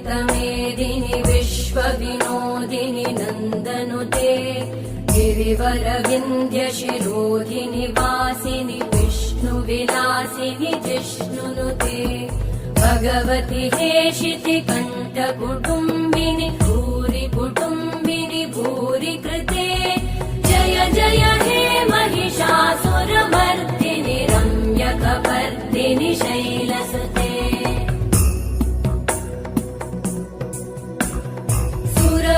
मेदिनि विश्वविनोदिनि नन्दनुते गिरिवरविन्द्यशिरोधिनि वासिनि विष्णुविलासिनि जिष्णुनुते भगवति हेशिति कण्ठकुटुम्बिनि भूरि कुटुम्बिनि भूरि कृते जय जय हे महिषासुरमर्दिनि रम्यकपर्दिनि शैलसुते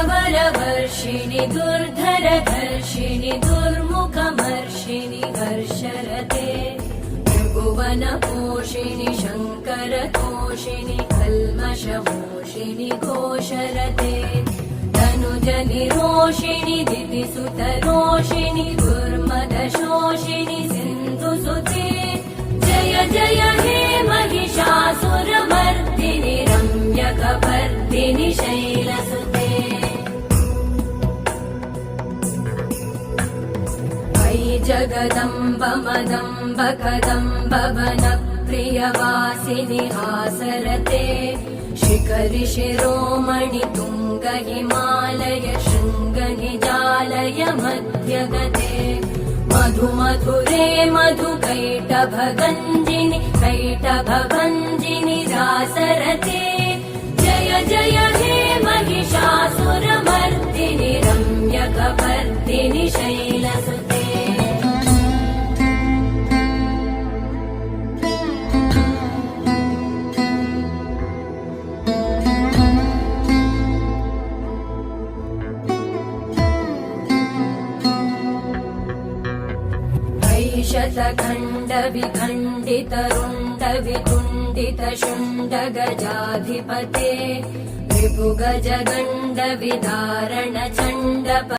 सुरवरवर्षिणि दुर्धरधर्षिणि दुर्मुखमर्षिणि हर्षरते त्रिभुवनपोषिणि शङ्करतोषिणि कल्मषमोषिणि घोषरते तनुजनिरोषिणि दितिसुतरोषिणि दुर्मदशोषिणि सिन्धुसुते जय जय हे महिषासुरमर्दिनि रम्यकपर्दिनि शैलसुते जगदम्ब मदम्ब कदम्ब वनप्रियवासिनि हासरते शिखरि शिरोमणि तुङ्ग हिमालय शृङ्ग निजालय मध्यगते मधुमधुरे मधुकैटभगञ्जिनि कैटभभञ्जिनि रासरते जय जय हे महिषासुरमर्दिनि रम्यकपर्दिनि शैलसुते शतखण्ड विखण्डित रुण्ड वितुण्डित शुण्ड गजाधिपते रिपुगज गण्ड विदारण चण्ड